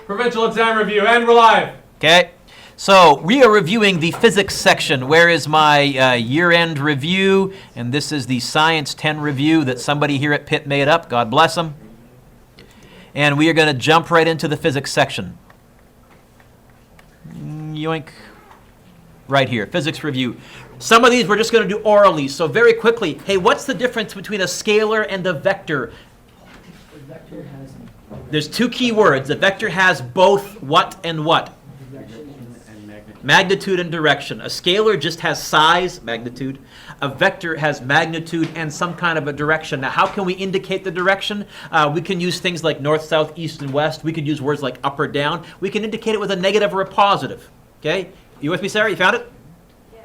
Provincial exam review, and we're live. Okay, so we are reviewing the physics section. Where is my year-end review? And this is the Science 10 review that somebody here at Pitt made up. God bless them. And we are going to jump right into the physics section. Yoink. Right here, physics review. Some of these we're just going to do orally. So very quickly, hey, what's the difference between a scalar and a vector? There's two key words. A vector has both what and what? Magnitude and direction. A scalar just has size, magnitude. A vector has magnitude and some kind of a direction. Now, how can we indicate the direction? We can use things like north, south, east, and west. We could use words like up or down. We can indicate it with a negative or a positive. Okay? You with me, Sarah? You found it? Yeah.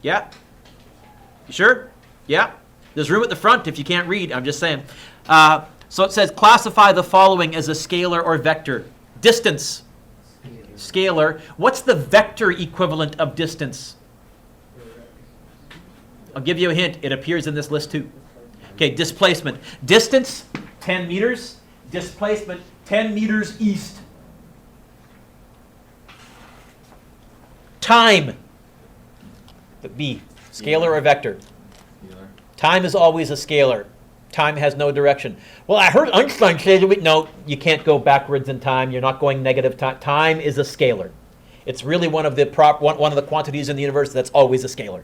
Yeah? You sure? Yeah? There's room at the front if you can't read. I'm just saying. So it says, classify the following as a scalar or vector. Distance. Scalar. What's the vector equivalent of distance? I'll give you a hint. It appears in this list too. Okay, displacement. Distance, 10 meters. Displacement, 10 meters east. Time. The B. Scalar or vector? Scalar. Time is always a scalar. Time has no direction. Well, I heard Einstein say that no, you can't go backwards in time. You're not going negative time. Time is a scalar. It's really one of the quantities in the universe that's always a scalar.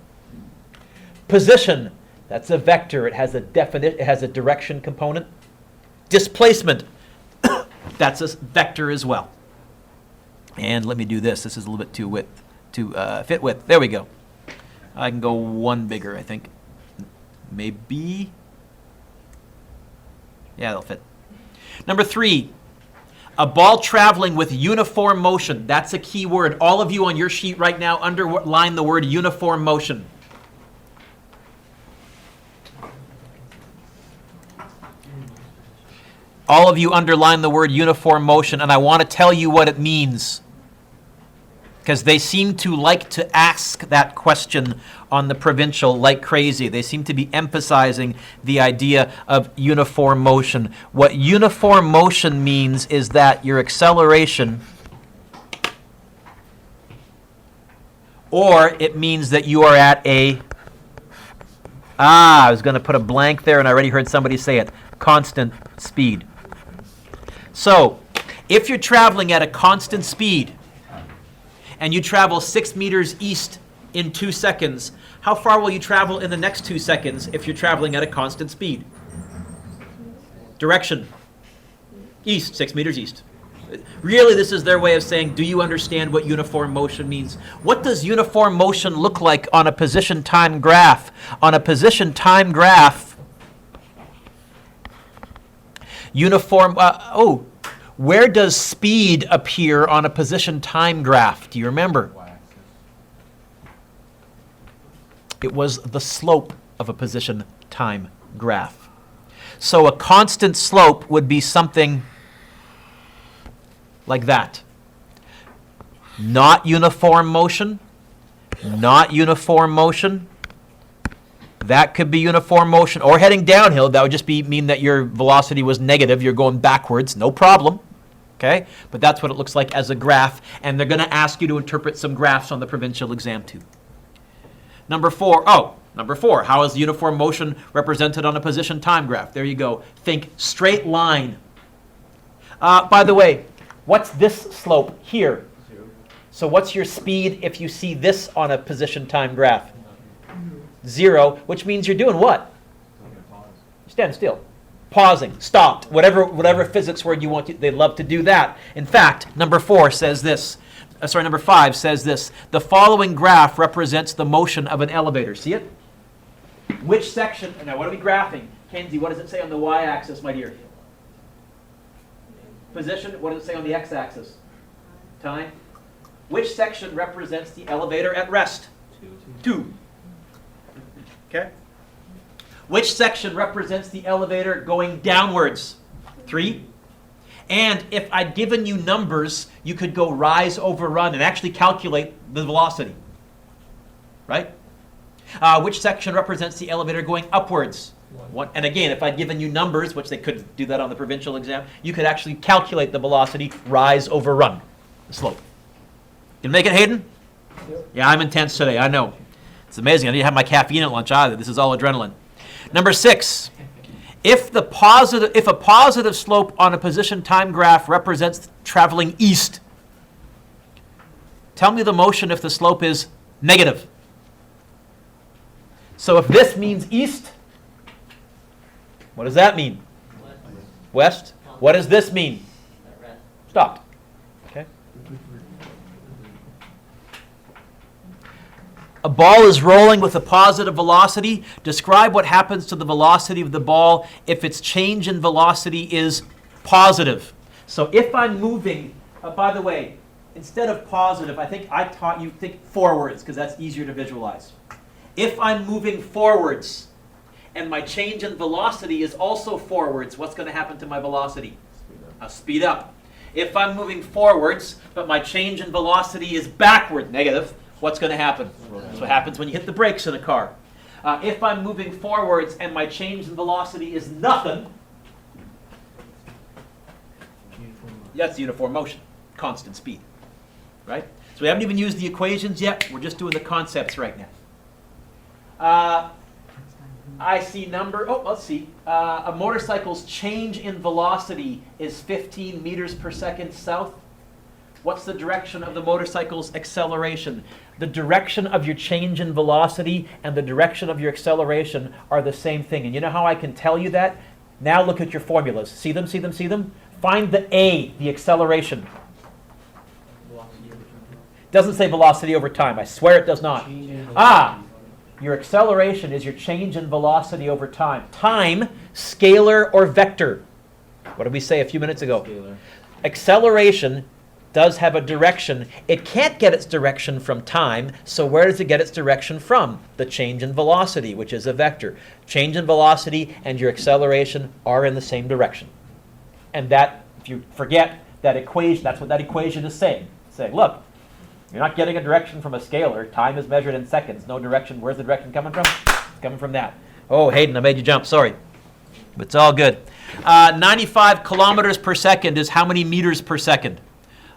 Position, that's a vector. It has a definite. It has a direction component. Displacement, that's a vector as well. And let me do this. This is a little bit too fit width. There we go. I can go one bigger, I think. Maybe. Yeah, that'll fit. Number 3, a ball traveling with uniform motion. That's a key word. All of you on your sheet right now underline the word uniform motion. All of you underline the word uniform motion, and I want to tell you what it means, because they seem to like to ask that question on the provincial like crazy. They seem to be emphasizing the idea of uniform motion. What uniform motion means is that your acceleration, or it means that you are at a, I was going to put a blank there and I already heard somebody say it, constant speed. So, if you're traveling at a constant speed, and you travel 6 meters east in 2 seconds, how far will you travel in the next 2 seconds if you're traveling at a constant speed? Direction. East, 6 meters east. Really, this is their way of saying, do you understand what uniform motion means? What does uniform motion look like on a position time graph? On a position time graph, where does speed appear on a position time graph? Do you remember? It was the slope of a position time graph. So a constant slope would be something like that. Not uniform motion. Not uniform motion. That could be uniform motion, or heading downhill. That would just mean that your velocity was negative. You're going backwards, no problem. Okay, but that's what it looks like as a graph, and they're going to ask you to interpret some graphs on the provincial exam too. Number 4, how is uniform motion represented on a position time graph? There you go. Think straight line. By the way, what's this slope here? 0. So what's your speed if you see this on a position time graph? 0, which means you're doing what? Stand still. Pausing, stopped, whatever physics word you want to, they love to do that. In fact, number 5 says this. The following graph represents the motion of an elevator. See it? Which section, now what are we graphing? Kenzie, what does it say on the y-axis, my dear? Position, what does it say on the x-axis? Time. Which section represents the elevator at rest? 2. Okay. Which section represents the elevator going downwards? 3. And if I'd given you numbers, you could go rise over run and actually calculate the velocity. Right? Which section represents the elevator going upwards? And again, if I'd given you numbers, which they could do that on the provincial exam, you could actually calculate the velocity, rise over run, the slope. Can you make it, Hayden? Yep. Yeah, I'm intense today, I know. It's amazing. I didn't have my caffeine at lunch either. This is all adrenaline. Number 6. If a positive slope on a position time graph represents traveling east, tell me the motion if the slope is negative. So if this means east, what does that mean? West. What does this mean? Stopped. Okay. A ball is rolling with a positive velocity. Describe what happens to the velocity of the ball if its change in velocity is positive. So if I'm moving, by the way, instead of positive, I think I taught you think forwards because that's easier to visualize. If I'm moving forwards and my change in velocity is also forwards, what's going to happen to my velocity? I'll speed up. If I'm moving forwards, but my change in velocity is backward, negative, what's going to happen? That's what happens when you hit the brakes in a car. If I'm moving forwards and my change in velocity is nothing, that's uniform motion, constant speed, right? So we haven't even used the equations yet. We're just doing the concepts right now. I see let's see. A motorcycle's change in velocity is 15 meters per second south. What's the direction of the motorcycle's acceleration? The direction of your change in velocity and the direction of your acceleration are the same thing. And you know how I can tell you that? Now look at your formulas. See them, see them, see them? Find the A, the acceleration. Doesn't say velocity over time. I swear it does not. Your acceleration is your change in velocity over time. Time, scalar or vector. What did we say a few minutes ago? Scalar. Acceleration does have a direction. It can't get its direction from time, so where does it get its direction from? The change in velocity, which is a vector. Change in velocity and your acceleration are in the same direction. And that, if you forget that equation, that's what that equation is saying. It's saying, look, you're not getting a direction from a scalar. Time is measured in seconds. No direction. Where's the direction coming from? It's coming from that. Oh, Hayden, I made you jump. Sorry. But it's all good. 95 kilometers per second is how many meters per second?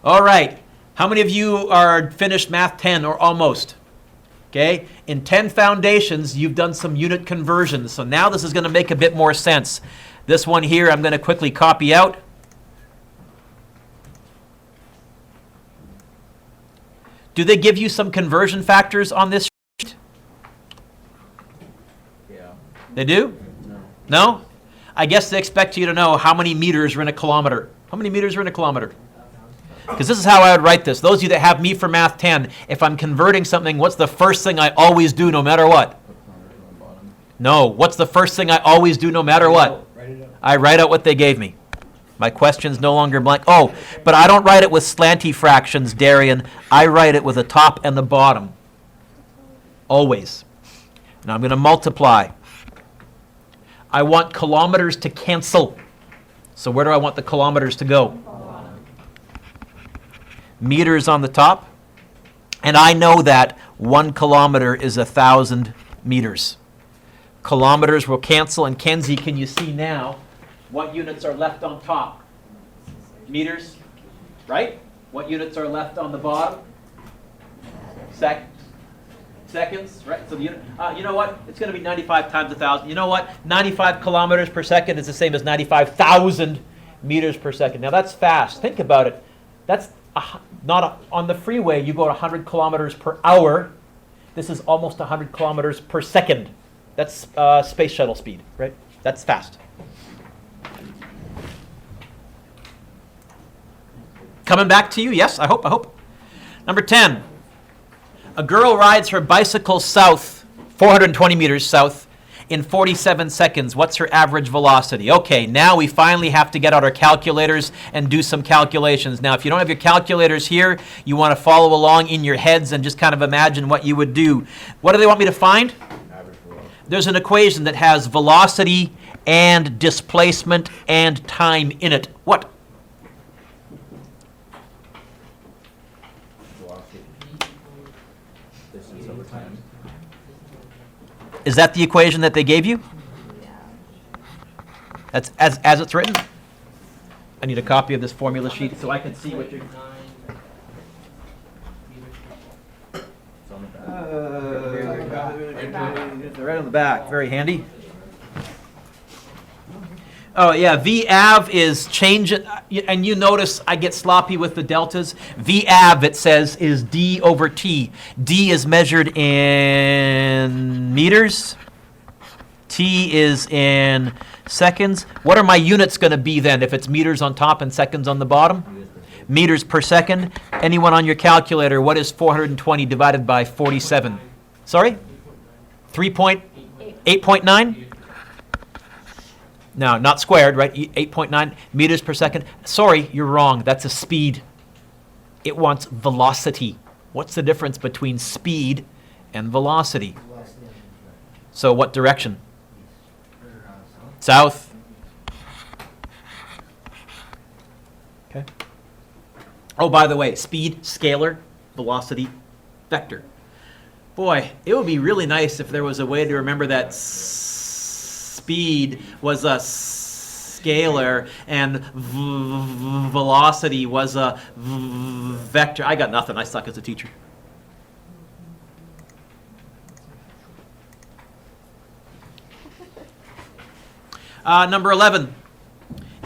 All right. How many of you are finished Math 10 or almost? Okay. In 10 foundations, you've done some unit conversions. So now this is going to make a bit more sense. This one here, I'm going to quickly copy out. Do they give you some conversion factors on this sheet? Yeah. They do? No. No? I guess they expect you to know how many meters are in a kilometer. How many meters are in a kilometer? Because this is how I would write this. Those of you that have me for Math 10, if I'm converting something, what's the first thing I always do no matter what? No. What's the first thing I always do no matter what? I write out what they gave me. My question's no longer blank. Oh, but I don't write it with slanty fractions, Darian. I write it with the top and the bottom. Always. Now I'm going to multiply. I want kilometers to cancel. So where do I want the kilometers to go? Meters on the top. And I know that 1 kilometer is 1,000 meters. Kilometers will cancel. And Kenzie, can you see now what units are left on top? Meters, right? What units are left on the bottom? Seconds, right? So you know what? It's going to be 95 times 1,000. You know what? 95 kilometers per second is the same as 95,000 meters per second. Now that's fast. Think about it. That's on the freeway, you go at 100 kilometers per hour. This is almost 100 kilometers per second. That's space shuttle speed, right? That's fast. Coming back to you? Yes, I hope. Number 10. A girl rides her bicycle south, 420 meters south, in 47 seconds. What's her average velocity? Okay, now we finally have to get out our calculators and do some calculations. Now, if you don't have your calculators here, you want to follow along in your heads and just kind of imagine what you would do. What do they want me to find? Average velocity. There's an equation that has velocity and displacement and time in it. What? Velocity. Distance over time. Is that the equation that they gave you? That's as it's written. I need a copy of this formula sheet so I can see what you're... Right on the back, very handy. Oh yeah, VAV is change, and you notice I get sloppy with the deltas. VAV, it says, is D over T. D is measured in meters. T is in seconds. What are my units going to be then if it's meters on top and seconds on the bottom? Meters per second. Anyone on your calculator, what is 420 divided by 47? Sorry? 8.9? No, not squared, right? 8.9 meters per second. Sorry, you're wrong. That's a speed. It wants velocity. What's the difference between speed and velocity? So what direction? South. Okay. Oh, by the way, speed, scalar, velocity, vector. Boy, it would be really nice if there was a way to remember that speed was a scalar and velocity was a vector. I got nothing. I suck as a teacher. Number 11.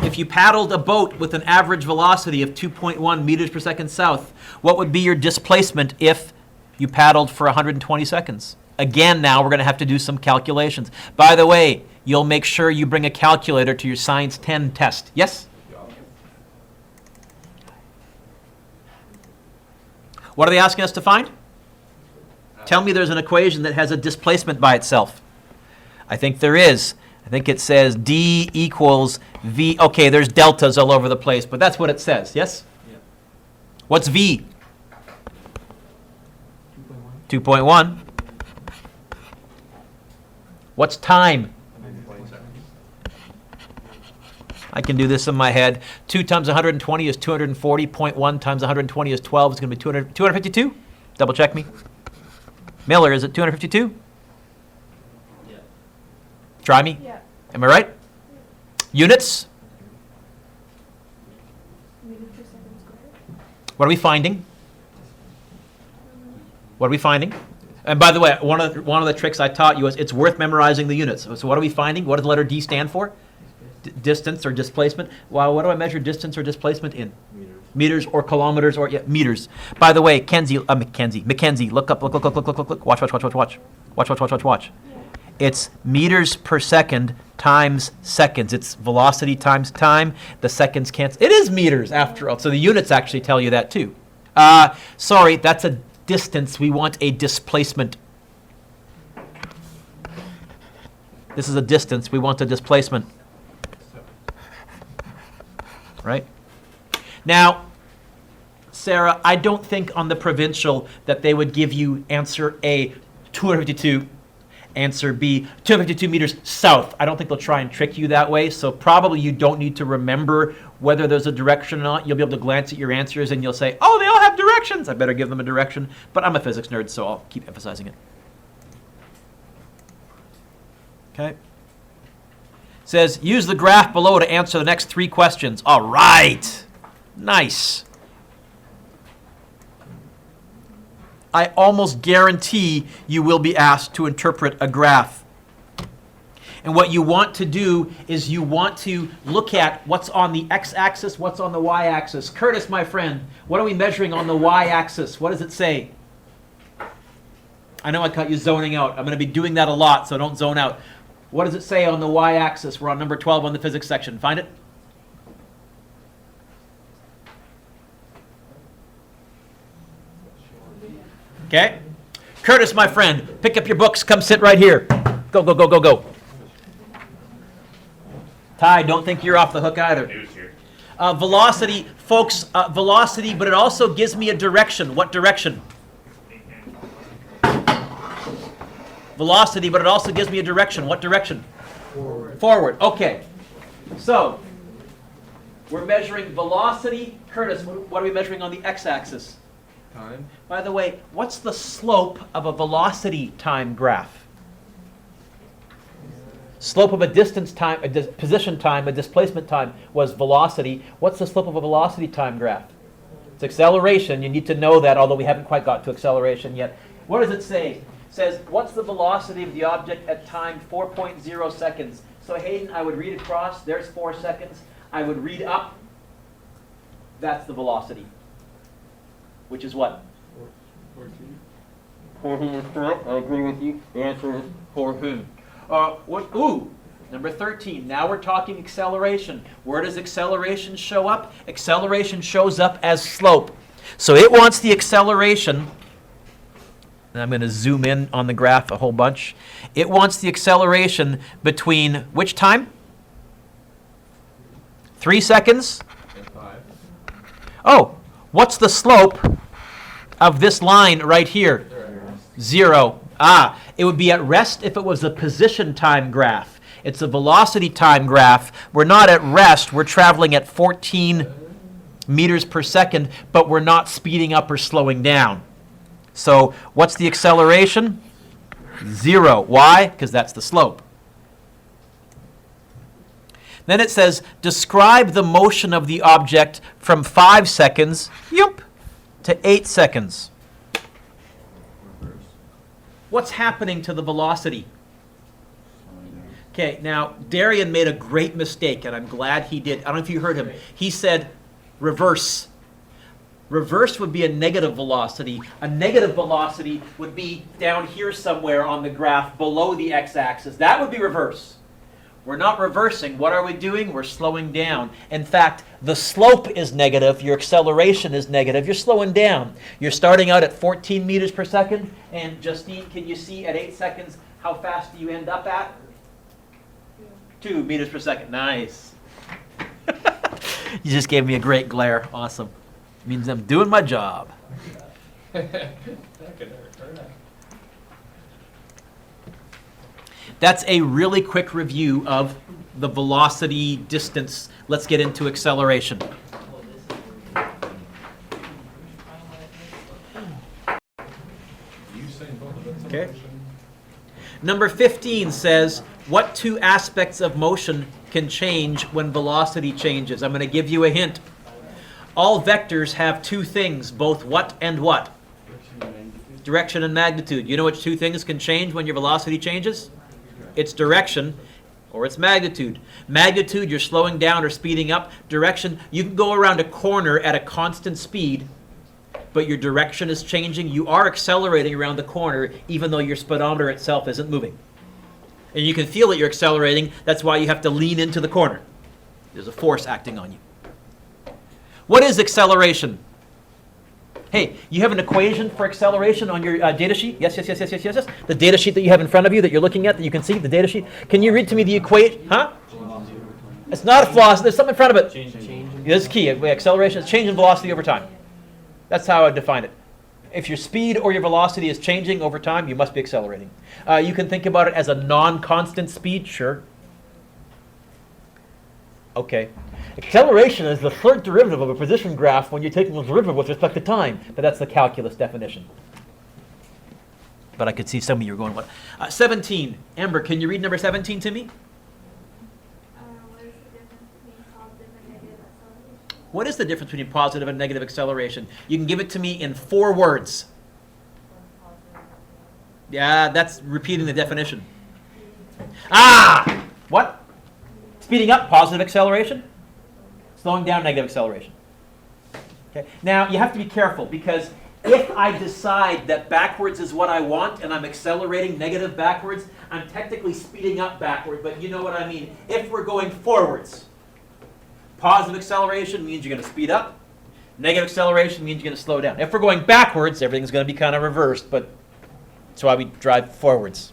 If you paddled a boat with an average velocity of 2.1 meters per second south, what would be your displacement if you paddled for 120 seconds? Again, now we're going to have to do some calculations. By the way, you'll make sure you bring a calculator to your Science 10 test. Yes? What are they asking us to find? Tell me there's an equation that has a displacement by itself. I think there is. I think it says D equals V. Okay, there's deltas all over the place, but that's what it says. Yes? Yeah. What's V? 2.1. What's time? I can do this in my head. 2 times 120 is 240. 0.1 times 120 is 12. It's going to be 252? Double check me. Miller, is it 252? Yeah. Try me? Yeah. Am I right? Yeah. Units? What are we finding? What are we finding? And by the way, one of the tricks I taught you is it's worth memorizing the units. So what are we finding? What does the letter D stand for? Distance or displacement. Well, what do I measure distance or displacement in? Meters or kilometers or meters. By the way, Mackenzie, look up, look. Watch. It's meters per second times seconds. It's velocity times time. The seconds cancel. It is meters after all. So the units actually tell you that too. Sorry, that's a distance. We want a displacement. This is a distance. We want a displacement. Right? Now, Sarah, I don't think on the provincial that they would give you answer A, 252, answer B, 252 meters south. I don't think they'll try and trick you that way, so probably you don't need to remember whether there's a direction or not. You'll be able to glance at your answers and you'll say, oh, they all have directions. I better give them a direction. But I'm a physics nerd, so I'll keep emphasizing it. Okay. Says, use the graph below to answer the next 3 questions. All right. Nice. I almost guarantee you will be asked to interpret a graph. And what you want to do is you want to look at what's on the x-axis, what's on the y-axis. Curtis, my friend, what are we measuring on the y-axis? What does it say? I know I caught you zoning out. I'm going to be doing that a lot, so don't zone out. What does it say on the y-axis? We're on number 12 on the physics section. Find it? Okay. Curtis, my friend, pick up your books. Come sit right here. Go. Ty, don't think you're off the hook either. Velocity, folks, velocity, but it also gives me a direction. What direction? Velocity, but it also gives me a direction. What direction? Forward. Okay. So, we're measuring velocity. Curtis, what are we measuring on the x-axis? Time. By the way, what's the slope of a velocity time graph? Slope of a distance time, position time, a displacement time was velocity. What's the slope of a velocity time graph? It's acceleration. You need to know that, although we haven't quite got to acceleration yet. What does it say? It says, what's the velocity of the object at time 4.0 seconds? So Hayden, I would read across. There's 4 seconds. I would read up. That's the velocity. Which is what? 14. 14 is correct. I agree with you. The answer is 14. Number 13. Now we're talking acceleration. Where does acceleration show up? Acceleration shows up as slope. So it wants the acceleration. And I'm going to zoom in on the graph a whole bunch. It wants the acceleration between which time? 3 seconds? And 5. Oh, what's the slope of this line right here? 0. It would be at rest if it was a position time graph. It's a velocity time graph. We're not at rest. We're traveling at 14 meters per second, but we're not speeding up or slowing down. So what's the acceleration? 0. Why? Because that's the slope. Then it says, describe the motion of the object from 5 seconds to 8 seconds. What's happening to the velocity? Okay, now Darian made a great mistake, and I'm glad he did. I don't know if you heard him. He said reverse. Reverse would be a negative velocity. A negative velocity would be down here somewhere on the graph below the x-axis. That would be reverse. We're not reversing. What are we doing? We're slowing down. In fact, the slope is negative. Your acceleration is negative. You're slowing down. You're starting out at 14 meters per second. And Justine, can you see at 8 seconds how fast do you end up at? 2 meters per second. Nice. You just gave me a great glare. Awesome. Means I'm doing my job. That's a really quick review of the velocity distance. Let's get into acceleration. Okay. Number 15 says, what 2 aspects of motion can change when velocity changes? I'm going to give you a hint. All vectors have 2 things, both what and what? Direction and magnitude. You know which 2 things can change when your velocity changes? It's direction or it's magnitude. Magnitude, you're slowing down or speeding up. Direction, you can go around a corner at a constant speed, but your direction is changing. You are accelerating around the corner even though your speedometer itself isn't moving. And you can feel that you're accelerating. That's why you have to lean into the corner. There's a force acting on you. What is acceleration? Hey, you have an equation for acceleration on your data sheet? Yes. The data sheet that you have in front of you that you're looking at, that you can see, the data sheet. Can you read to me the equation? Huh? It's not a velocity. There's something in front of it. This is key. Acceleration is change in velocity over time. That's how I define it. If your speed or your velocity is changing over time, you must be accelerating. You can think about it as a non-constant speed, sure. Okay. Acceleration is the third derivative of a position graph when you're taking the derivative with respect to time. But that's the calculus definition. But I could see some of you are going, what? 17. Amber, can you read number 17 to me? What is the difference between positive and negative acceleration? You can give it to me in 4 words. Yeah, that's repeating the definition. What? Speeding up, positive acceleration. Slowing down, negative acceleration. Okay. Now, you have to be careful because if I decide that backwards is what I want and I'm accelerating negative backwards, I'm technically speeding up backward, but you know what I mean. If we're going forwards, positive acceleration means you're going to speed up. Negative acceleration means you're going to slow down. If we're going backwards, everything's going to be kind of reversed, but that's why we drive forwards.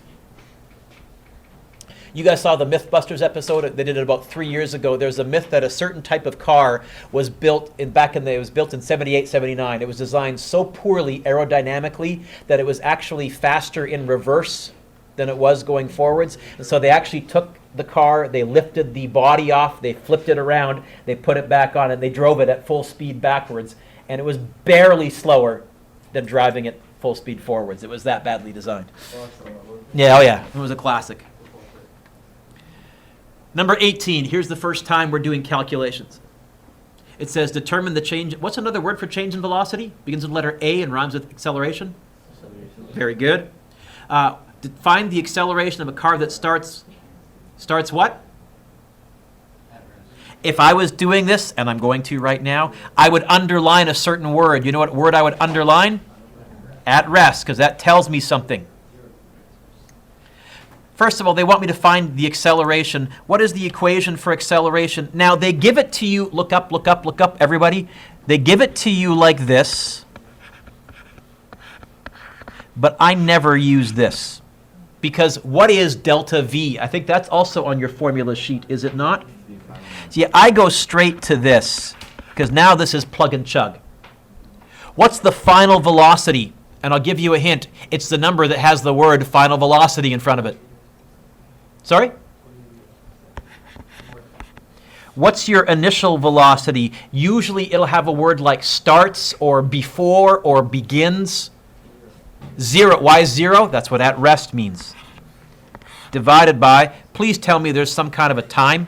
You guys saw the Mythbusters episode. They did it about 3 years ago. There's a myth that a certain type of car was built in it was built in 78, 79. It was designed so poorly aerodynamically that it was actually faster in reverse than it was going forwards. And so they actually took the car, they lifted the body off, they flipped it around, they put it back on, and they drove it at full speed backwards. And it was barely slower than driving it full speed forwards. It was that badly designed. Yeah, oh yeah, it was a classic. Number 18, here's the first time we're doing calculations. It says determine the change. What's another word for change in velocity? Begins with letter A and rhymes with acceleration. Very good. Find the acceleration of a car that starts what? If I was doing this, and I'm going to right now, I would underline a certain word. You know what word I would underline? At rest, because that tells me something. First of all, they want me to find the acceleration. What is the equation for acceleration? Now, they give it to you. Look up, look up, look up, everybody. They give it to you like this. But I never use this. Because what is delta V? I think that's also on your formula sheet, is it not? See, I go straight to this, because now this is plug and chug. What's the final velocity? And I'll give you a hint. It's the number that has the word final velocity in front of it. Sorry? What's your initial velocity? Usually it'll have a word like starts or before or begins. 0. Why 0? That's what at rest means. Divided by, please tell me there's some kind of a time.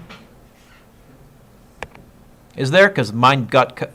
Is there? Because mine got cut.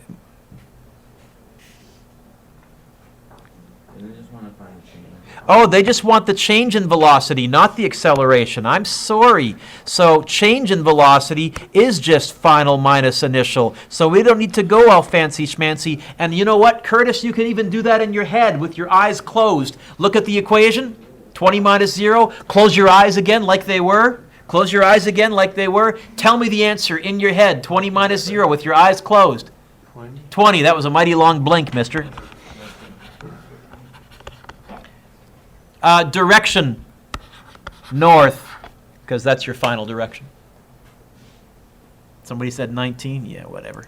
Oh, they just want the change in velocity, not the acceleration. I'm sorry. So change in velocity is just final minus initial. So we don't need to go all fancy schmancy. And you know what, Curtis? You can even do that in your head with your eyes closed. Look at the equation. 20 minus 0. Close your eyes again like they were. Close your eyes again like they were. Tell me the answer in your head. 20 minus 0 with your eyes closed. 20. That was a mighty long blink, mister. Direction, north, because that's your final direction. Somebody said 19? Yeah, whatever.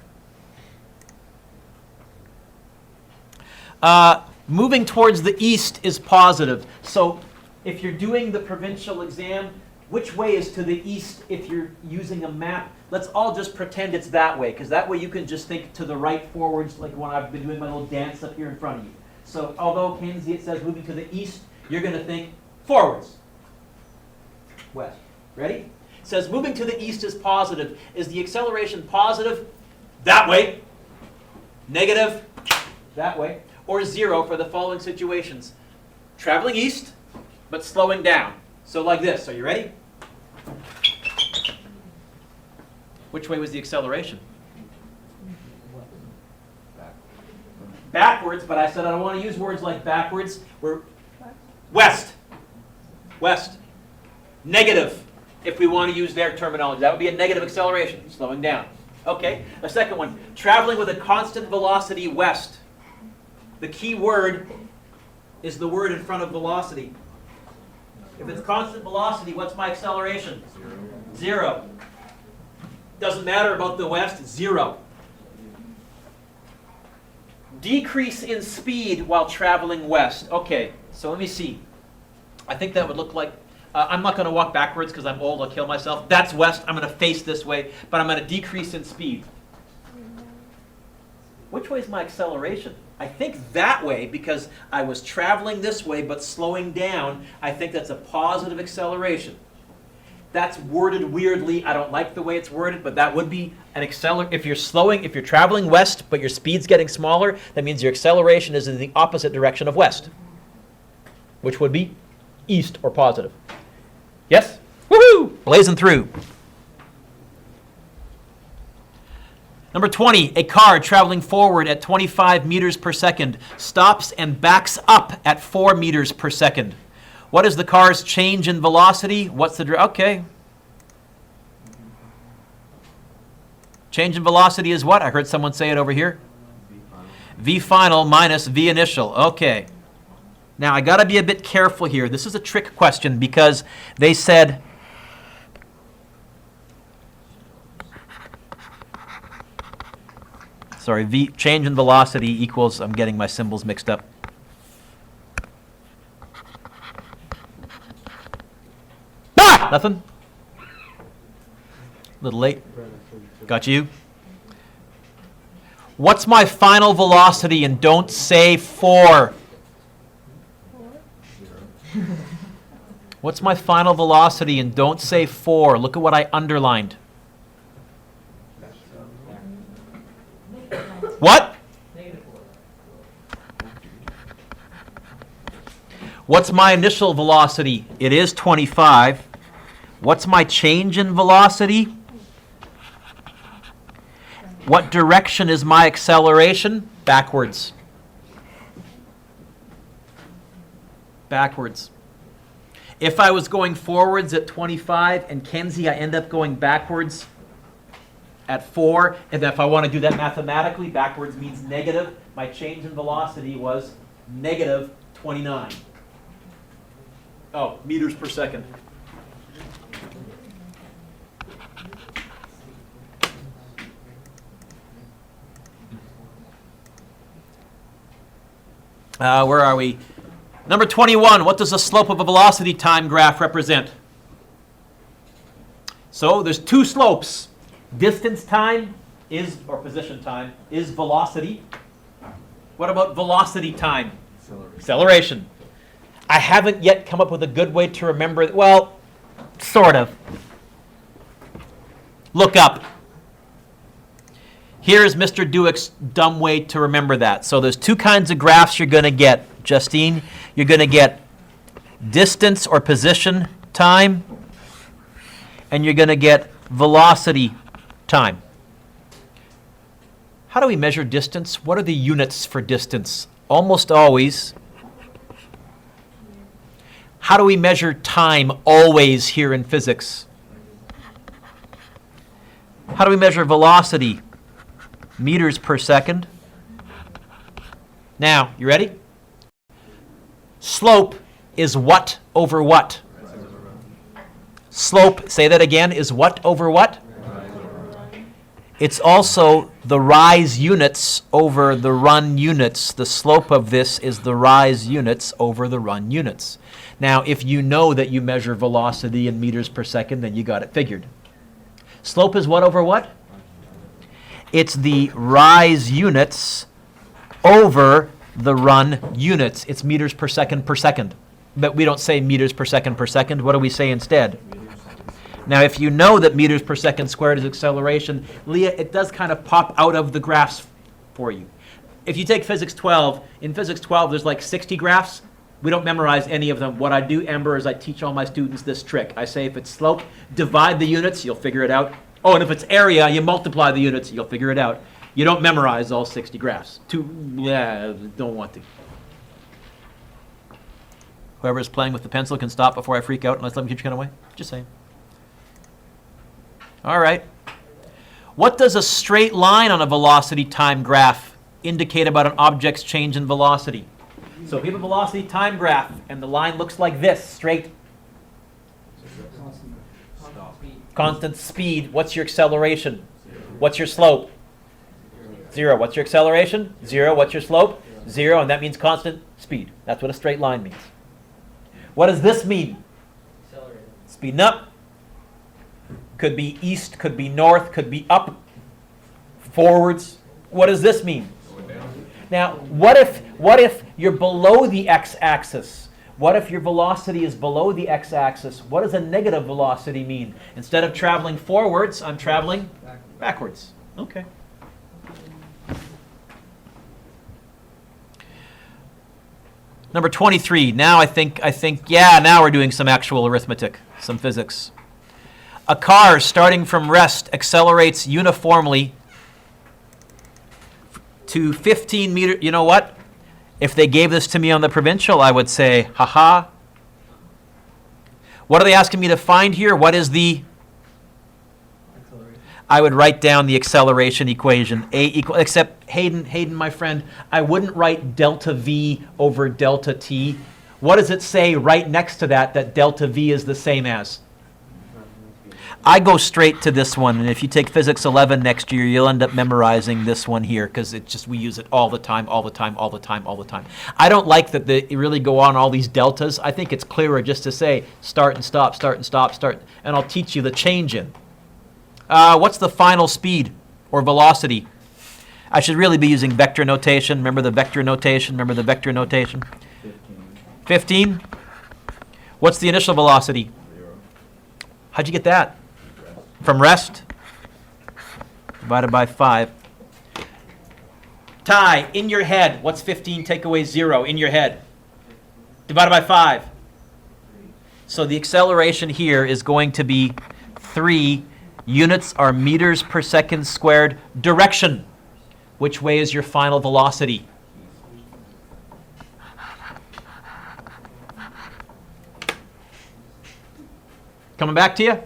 Moving towards the east is positive. So if you're doing the provincial exam, which way is to the east if you're using a map? Let's all just pretend it's that way, because that way you can just think to the right forwards, like when I've been doing my little dance up here in front of you. So although Kenzie, it says moving to the east, you're going to think forwards, west. Ready? It says moving to the east is positive. Is the acceleration positive? That way. Negative? That way. Or 0 for the following situations. Traveling east, but slowing down. So like this. Are you ready? Which way was the acceleration? Backwards, but I said I don't want to use words like backwards. We're west. West. Negative, if we want to use their terminology. That would be a negative acceleration, slowing down. Okay, a second one. Traveling with a constant velocity west. The key word is the word in front of velocity. If it's constant velocity, what's my acceleration? 0. Doesn't matter about the west, 0. Decrease in speed while traveling west. Okay, so let me see. I think that would look like, I'm not going to walk backwards because I'm old, I'll kill myself. That's west, I'm going to face this way, but I'm going to decrease in speed. Which way is my acceleration? I think that way because I was traveling this way but slowing down. I think that's a positive acceleration. That's worded weirdly. I don't like the way it's worded, but that would be an acceleration. If you're traveling west but your speed's getting smaller, that means your acceleration is in the opposite direction of west, which would be east or positive. Yes? Woohoo! Blazing through. Number 20, a car traveling forward at 25 meters per second stops and backs up at 4 meters per second. What is the car's change in velocity? What's the okay. Change in velocity is what? I heard someone say it over here. V final minus V initial. Okay. Now I got to be a bit careful here. This is a trick question because they said V change in velocity equals, I'm getting my symbols mixed up. Ah! Nothing? A little late. Got you? What's my final velocity? And don't say 4. What's my final velocity? And don't say 4. Look at what I underlined. What? What's my initial velocity? It is 25. What's my change in velocity? What direction is my acceleration? Backwards. Backwards. If I was going forwards at 25 and Kenzie, I end up going backwards at 4, and if I want to do that mathematically, backwards means negative. My change in velocity was negative 29. Oh, meters per second. Where are we? Number 21, what does the slope of a velocity time graph represent? So there's two slopes. Distance time is, or position time, is velocity. What about velocity time? Acceleration. I haven't yet come up with a good way to remember it. Well, sort of. Look up. Here's Mr. Dueck's dumb way to remember that. So there's two kinds of graphs you're going to get, Justine. You're going to get distance or position time, and you're going to get velocity time. How do we measure distance? What are the units for distance? Almost always. How do we measure time always here in physics? How do we measure velocity? Meters per second. Now, you ready? Slope is what over what? Slope, say that again, is what over what? It's also the rise units over the run units. The slope of this is the rise units over the run units. Now, if you know that you measure velocity in meters per second, then you got it figured. Slope is what over what? It's the rise units over the run units. It's meters per second. But we don't say meters per second. What do we say instead? Now, if you know that meters per second squared is acceleration, Leah, it does kind of pop out of the graphs for you. If you take physics 12, in physics 12 there's like 60 graphs. We don't memorize any of them. What I do, Amber, is I teach all my students this trick. I say if it's slope, divide the units, you'll figure it out. Oh, and if it's area, you multiply the units, you'll figure it out. You don't memorize all 60 graphs. Don't want to. Whoever's playing with the pencil can stop before I freak out, unless let me keep you away. Just saying. All right. What does a straight line on a velocity time graph indicate about an object's change in velocity? So if you have a velocity time graph and the line looks like this, straight, constant speed, what's your acceleration? What's your slope? 0. What's your acceleration? 0. What's your slope? 0, and that means constant speed. That's what a straight line means. What does this mean? Speeding up. Could be east, could be north, could be up, forwards. What does this mean? Now, what if you're below the x-axis? What if your velocity is below the x-axis? What does a negative velocity mean? Instead of traveling forwards, I'm traveling backwards. Okay. Number 23. Now I think, now we're doing some actual arithmetic, some physics. A car starting from rest accelerates uniformly to 15 meters. You know what? If they gave this to me on the provincial, I would say, haha. What are they asking me to find here? What is the? I would write down the acceleration equation. Except Hayden, my friend, I wouldn't write delta V over delta T. What does it say right next to that delta V is the same as? I go straight to this one, and if you take Physics 11 next year, you'll end up memorizing this one here, because we use it all the time. I don't like that they really go on all these deltas. I think it's clearer just to say start and stop, and I'll teach you the change in. What's the final speed or velocity? I should really be using vector notation. Remember the vector notation? 15. What's the initial velocity? 0. How'd you get that? From rest? Divided by 5. Ty, in your head, what's 15 take away 0 in your head? Divided by 5. So the acceleration here is going to be 3 units are meters per second squared. Direction. Which way is your final velocity? Coming back to you?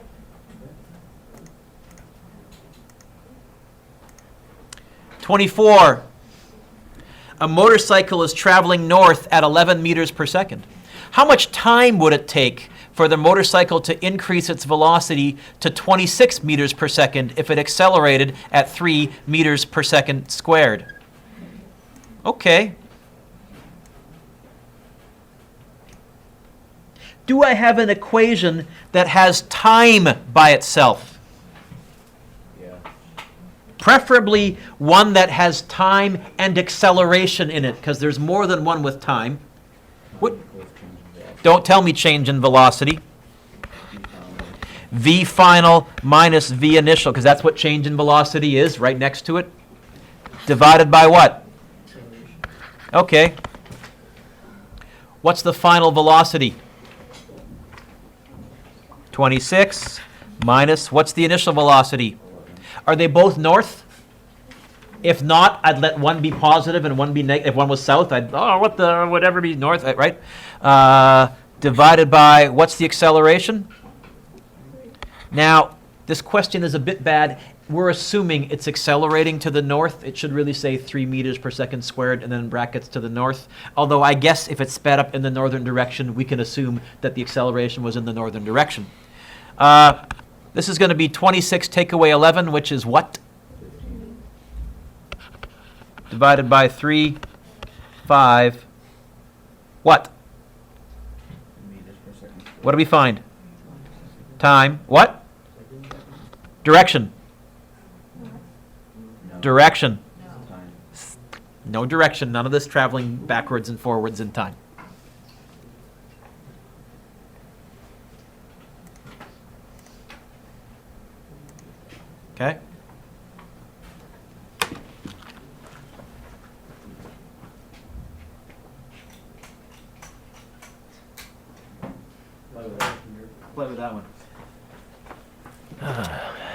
"24. A motorcycle is traveling north at 11 meters per second. How much time would it take for the motorcycle to increase its velocity to 26 meters per second if it accelerated at 3 meters per second squared?" Okay. Do I have an equation that has time by itself? Yeah. Preferably one that has time and acceleration in it, because there's more than one with time. What? Don't tell me change in velocity. V final minus V initial, because that's what change in velocity is, right next to it. Divided by what? Okay. What's the final velocity? 26 minus, what's the initial velocity? Are they both north? If not, I'd let one be positive and one be negative. If one was south, whatever be north, right? Divided by, what's the acceleration? Now, this question is a bit bad. We're assuming it's accelerating to the north. It should really say 3 meters per second squared and then brackets to the north. Although I guess if it's sped up in the northern direction, we can assume that the acceleration was in the northern direction. This is going to be 26 take away 11, which is what? 15. Divided by 3, 5. What? Meters per second. What do we find? Time. What? Direction. No. Direction. Time. No direction. None of this traveling backwards and forwards in time. Okay? Play with that one.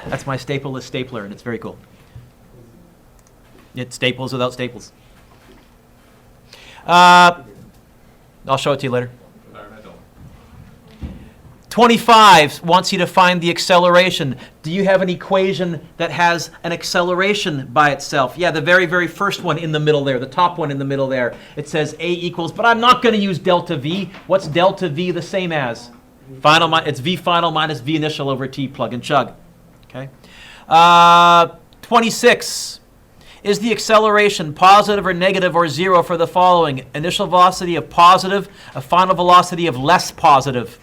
That's my stapleless stapler, and it's very cool. It staples without staples. I'll show it to you later. 25 wants you to find the acceleration. Do you have an equation that has an acceleration by itself? Yeah, the very, very first one in the middle there, the top one in the middle there. It says A equals, but I'm not going to use delta V. What's delta V the same as? It's V final minus V initial over T, plug and chug. Okay. 26. Is the acceleration positive or negative or 0 for the following? Initial velocity of positive, a final velocity of less positive.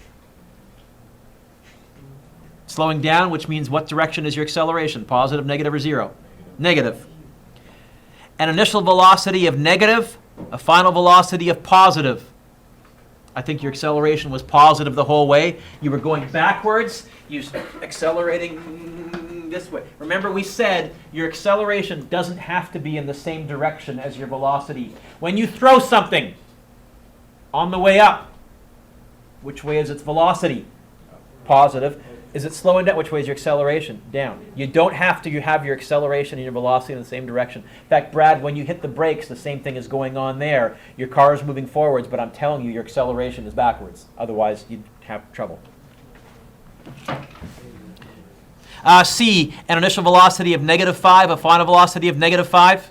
Slowing down, which means what direction is your acceleration? Positive, negative, or 0? Negative. An initial velocity of negative, a final velocity of positive. I think your acceleration was positive the whole way. You were going backwards, you're accelerating this way. Remember we said your acceleration doesn't have to be in the same direction as your velocity. When you throw something on the way up, which way is its velocity? Positive. Is it slowing down? Which way is your acceleration? Down. You don't have to have your acceleration and your velocity in the same direction. In fact, Brad, when you hit the brakes, the same thing is going on there. Your car is moving forwards, but I'm telling you, your acceleration is backwards. Otherwise, you'd have trouble. C, an initial velocity of -5, a final velocity of -5.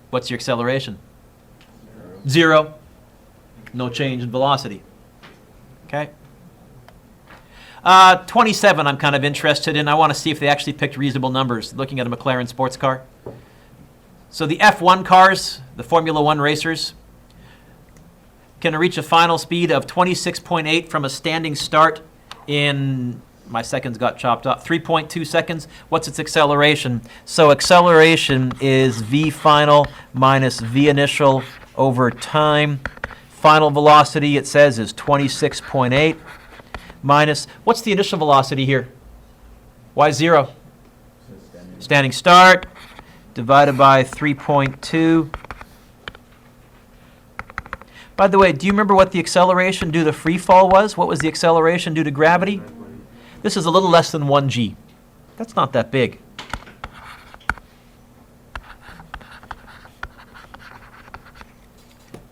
What's your acceleration? 0. No change in velocity. Okay. 27 I'm kind of interested in. I want to see if they actually picked reasonable numbers, looking at a McLaren sports car. So the F1 cars, the Formula 1 racers, can reach a final speed of 26.8 from a standing start in, my seconds got chopped off, 3.2 seconds. What's its acceleration? So acceleration is V final minus V initial over time. final velocity, it says, is 26.8 minus, what's the initial velocity here? Why 0? Standing start divided by 3.2. By the way, do you remember what the acceleration due to free fall was? What was the acceleration due to gravity? This is a little less than 1g. That's not that big.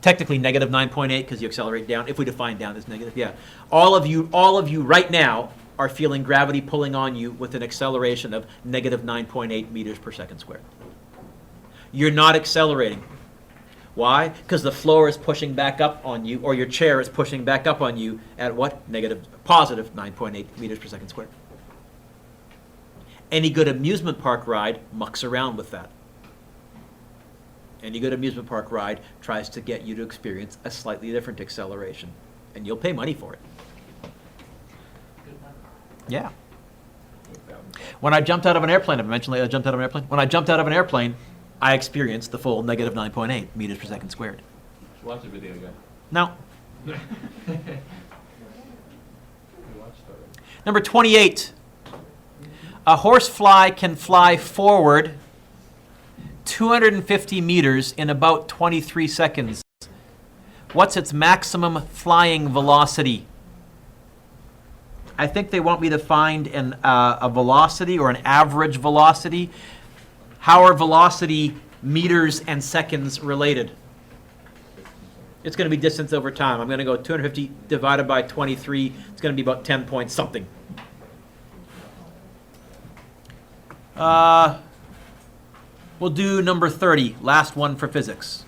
Technically negative 9.8 because you accelerate down. If we define down as negative, yeah. All of you right now are feeling gravity pulling on you with an acceleration of negative 9.8 meters per second squared. You're not accelerating. Why? Because the floor is pushing back up on you, or your chair is pushing back up on you at what? Positive 9.8 meters per second squared. Any good amusement park ride mucks around with that. Any good amusement park ride tries to get you to experience a slightly different acceleration, and you'll pay money for it. Yeah. When I jumped out of an airplane, I mentioned I jumped out of an airplane. When I jumped out of an airplane, I experienced the full negative 9.8 meters per second squared. Watch the video again. No. Number 28. A horsefly can fly forward 250 meters in about 23 seconds. What's its maximum flying velocity? I think they want me to find a velocity or an average velocity. How are velocity meters and seconds related? It's going to be distance over time. I'm going to go 250 divided by 23. It's going to be about 10 point something. We'll do number 30, last one for physics.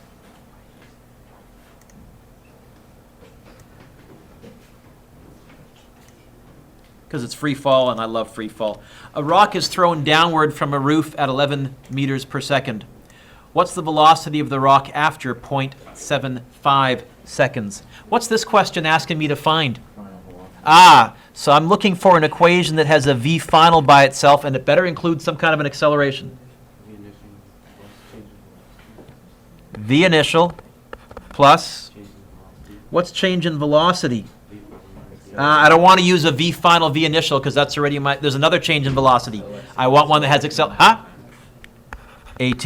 Because it's free fall, and I love free fall. A rock is thrown downward from a roof at 11 meters per second. What's the velocity of the rock after 0.75 seconds? What's this question asking me to find? So I'm looking for an equation that has a v final by itself, and it better include some kind of an acceleration. V initial plus, what's change in velocity? I don't want to use a v final, v initial, because that's already there's another change in velocity. I want one that has AT.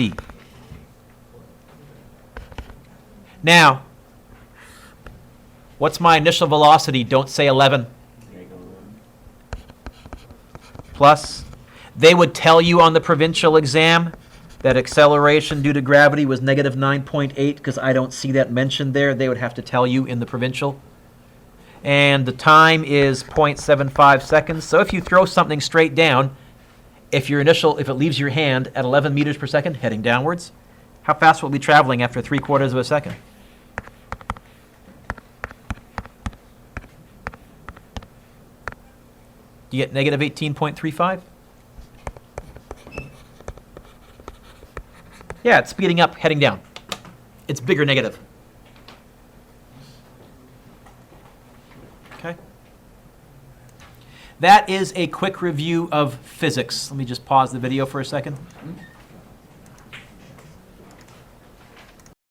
Now, what's my initial velocity? Don't say 11. Plus, they would tell you on the provincial exam that acceleration due to gravity was negative 9.8, because I don't see that mentioned there. They would have to tell you in the provincial. And the time is 0.75 seconds. So if you throw something straight down, if it leaves your hand at 11 meters per second, heading downwards, how fast will it be traveling after 3/4 of a second? Do you get negative 18.35? Yeah, it's speeding up, heading down. It's bigger negative. Okay. That is a quick review of physics. Let me just pause the video for a second.